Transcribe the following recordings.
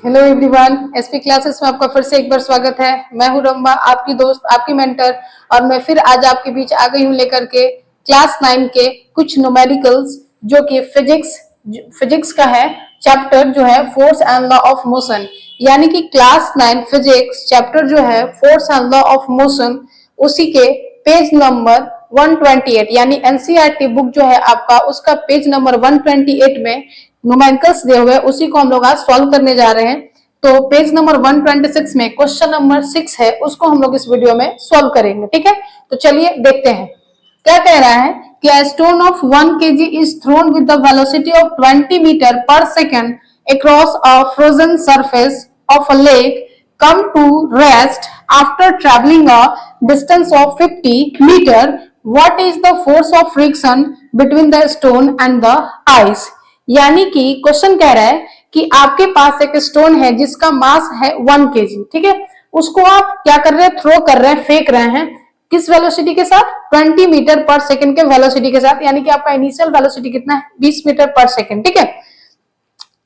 Hello everyone, SP classes में आपका फिर से एक बार स्वागत है। मैं हूं रंबा, आपकी दोस्त, आपकी मेंटर, और मैं फिर आज आपके बीच आ गई हूं लेकर के क्लास 9 के कुछ न्यूमेरिकल्स, जो कि फिजिक्स का है। चैप्टर जो है force and law of motion, यानी कि क्लास 9 फिजिक्स चैप्टर जो है force and law of motion, उसी के पेज नंबर 128 यानी एनसीईआरटी बुक जो है आपका, उसका पेज नंबर 128 में न्यूमेरिकल्स दिए हुए, उसी को हम लोग आज सॉल्व करने जा रहे हैं। तो पेज नंबर 126 में क्वेश्चन नंबर 6 है, उसको हम लोग इस वीडियो में सॉल्व करेंगे। ठीक है, तो चलिए देखते हैं क्या कह रहा है कि a stone of 1 kg is thrown with the velocity of 20 meter per second across a frozen surface of a lake come to rest after traveling a distance of 50 meter. What is the force of friction between the stone and the ice? यानी कि question कह रहा है कि आपके पास एक stone है जिसका मास है 1 kg। ठीक है, उसको आप क्या कर रहे हैं, थ्रो कर रहे हैं, फेंक रहे हैं। किस वेलोसिटी के साथ? 20 मीटर पर सेकंड के वेलोसिटी के साथ, यानी कि आपका इनिशियल वेलोसिटी कितना है? 20 मीटर पर सेकंड। ठीक है,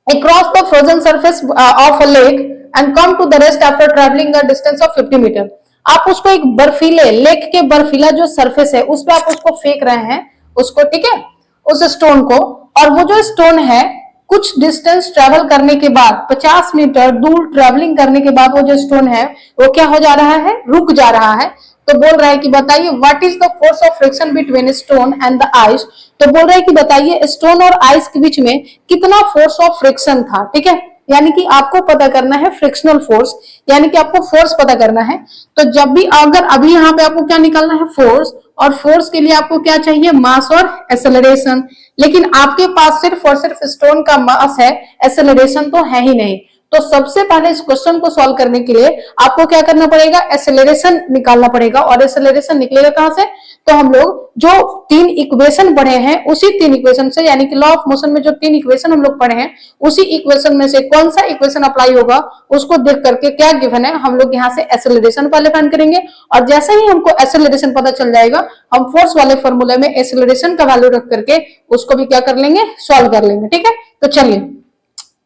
across the frozen surface of a lake and come to the rest after traveling a distance of 50 metre. आप उसको एक बर्फीले लेक के बर्फीला जो सरफेस है उस पे आप उसको फेंक रहे हैं उसको, ठीक है, उस स्टोन को। और वो जो स्टोन है कुछ डिस्टेंस ट्रेवल करने के बाद, 50 मीटर दूर ट्रेवलिंग करने के बाद, वो जो स्टोन है वो क्या हो जा रहा है? रुक जा रहा है। तो बोल रहा है कि बताइए what is the force of friction between stone and the ice. तो बोल रहा है कि बताइए स्टोन और आइस के बीच में कितना फोर्स ऑफ फ्रिक्शन था। ठीक है, यानी कि आपको पता करना है फ्रिक्शनल फोर्स, यानी कि आपको फोर्स पता करना है। तो जब भी अगर अभी यहाँ पे आपको क्या निकालना है? फोर्स। और फोर्स के लिए आपको क्या चाहिए? मास और एक्सेलरेशन। लेकिन आपके पास सिर्फ और सिर्फ स्टोन का मास है, एक्सेलरेशन तो है ही नहीं। तो सबसे पहले इस क्वेश्चन को सॉल्व करने के लिए आपको क्या करना पड़ेगा? एक्सेलरेशन निकालना पड़ेगा। और एक्सेलरेशन निकलेगा कहां से? तो हम लोग जो 3 इक्वेशन पढ़े हैं उसी 3 इक्वेशन से, यानी कि लॉ ऑफ मोशन में जो 3 इक्वेशन हम लोग पढ़े हैं उसी इक्वेशन में से कौन सा इक्वेशन अप्लाई होगा उसको देख करके क्या गिवन है हम लोग यहाँ से एक्सेलरेशन पहले फाइंड करेंगे। और जैसे ही हमको एक्सेलरेशन पता चल जाएगा, हम फोर्स वाले फॉर्मूले में एक्सेलरेशन का वैल्यू रख करके उसको भी क्या कर लेंगे? सॉल्व कर लेंगे। ठीक है, तो चलिए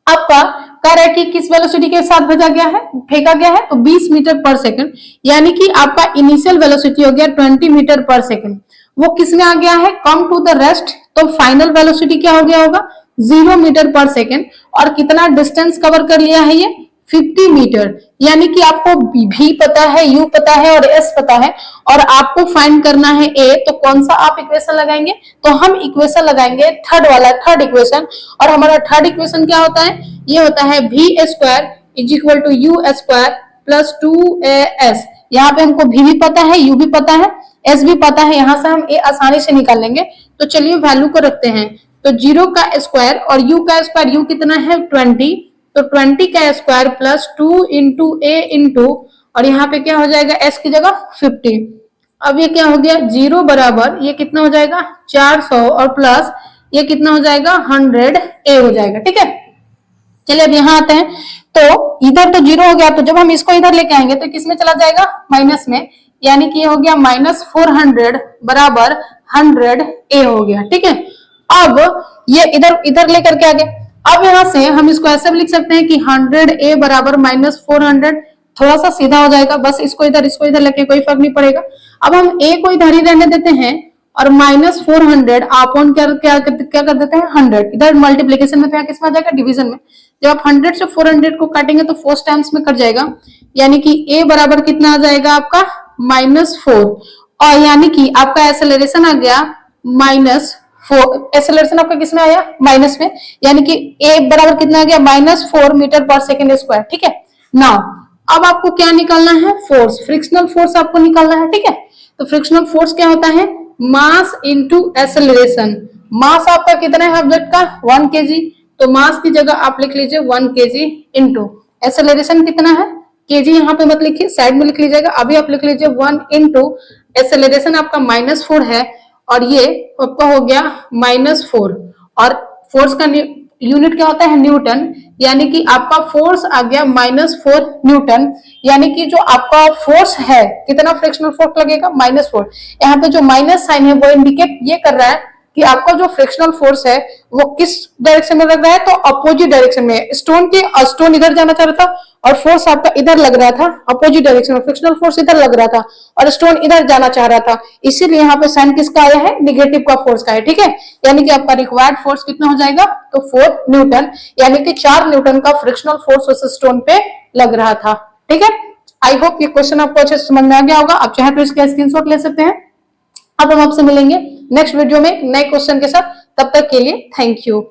आपका कह रहा है कि किस वेलोसिटी के साथ भेजा गया है, फेंका गया है, तो 20 मीटर पर सेकंड, यानी कि आपका इनिशियल वेलोसिटी हो गया 20 मीटर पर सेकंड। वो किस में आ गया है? कम टू द रेस्ट, तो फाइनल वेलोसिटी क्या हो गया होगा? 0 मीटर पर सेकंड। और कितना डिस्टेंस कवर कर लिया है ये? 50 मीटर। यानी कि आपको v पता है, u पता है और s पता है, और आपको फाइंड करना है a। तो कौन सा आप इक्वेशन लगाएंगे? तो हम इक्वेशन लगाएंगे थर्ड वाला, थर्ड इक्वेशन। और हमारा थर्ड इक्वेशन क्या होता है? ये होता है v square is equal to u square plus 2as। यहाँ पे हमको v भी पता है, u भी पता है, s भी पता है, यहाँ से हम a आसानी से निकाल लेंगे। तो चलिए वैल्यू को रखते हैं। तो 0 का स्क्वायर और u का स्क्वायर, u कितना है? 20, तो 20 का स्क्वायर प्लस 2 इंटू ए इंटू, और यहाँ पे क्या हो जाएगा? s की जगह 50। अब ये क्या हो गया? 0 बराबर ये कितना हो जाएगा? 400, और प्लस ये कितना हो जाएगा? 100 a हो जाएगा। ठीक है, चलिए अब यहाँ आते हैं। तो इधर तो 0 हो गया, तो जब हम इसको इधर लेके आएंगे तो किसमें चला जाएगा? माइनस में, यानी कि ये हो गया -400 बराबर 100 a हो गया। ठीक है, अब ये इधर इधर लेकर के आगे, अब यहां से हम इसको ऐसे भी लिख सकते हैं कि 100a बराबर -400। थोड़ा सा सीधा हो जाएगा, बस इसको इधर लेके कोई फर्क नहीं पड़ेगा। अब हम a को इधर ही रहने देते हैं और -400 अपॉन क्या कर देते हैं? 100। इधर मल्टीप्लीकेशन में तो यहाँ किसमें आ जाएगा? डिवीजन में। जब आप 100 से 400 को काटेंगे तो 4 टाइम्स में कट जाएगा, यानी कि a बराबर कितना आ जाएगा आपका? -4। और यानी कि आपका एक्सेलरेशन आ गया -4। एक्सेलरेशन आपका किसमें आया? माइनस में, यानी कि a बराबर कितना आ गया? -4 मीटर पर सेकंड स्क्वायर। ठीक है, नाउ अब आपको क्या निकालना है? फोर्स, फ्रिक्शनल फोर्स आपको निकालना है। ठीक है, तो फ्रिक्शनल फोर्स क्या होता है? Mass into acceleration. मास आपका कितना है ऑब्जेक्ट का? 1 kg, तो मास की जगह आप लिख लीजिए 1 kg इंटू एक्सेलरेशन कितना है? kg यहाँ पे मत लिखिए, साइड में लिख लीजिएगा। अभी आप लिख लीजिए 1 इंटू एक्सेलरेशन आपका -4 है, और ये आपका हो गया -4। और फोर्स का यूनिट क्या होता है? न्यूटन। यानी कि आपका फोर्स आ गया -4 न्यूटन। यानी कि जो आपका फोर्स है, कितना फ्रिक्शनल फोर्स लगेगा? -4। यहाँ पे जो माइनस साइन है वो इंडिकेट ये कर रहा है कि आपका जो फ्रिक्शनल फोर्स है वो किस डायरेक्शन में लग रहा है, तो अपोजिट डायरेक्शन में। स्टोन इधर जाना चाह रहा था और फोर्स आपका इधर लग रहा था, अपोजिट डायरेक्शन में। फ्रिक्शनल फोर्स इधर लग रहा था और स्टोन इधर जाना चाह रहा था, इसीलिए यहाँ पे साइन किसका आया है, निगेटिव का फोर्स का है। ठीक है, यानी कि आपका रिक्वायर्ड फोर्स कितना हो जाएगा, तो 4 न्यूटन, यानी कि 4 न्यूटन का फ्रिक्शनल फोर्स उस स्टोन पे लग रहा था। ठीक है, आई होप ये क्वेश्चन आपको अच्छे से समझ में आ गया होगा। आप चाहे तो इसका स्क्रीनशॉट ले सकते हैं। अब हम आपसे मिलेंगे नेक्स्ट वीडियो में नए क्वेश्चन के साथ, तब तक के लिए थैंक यू।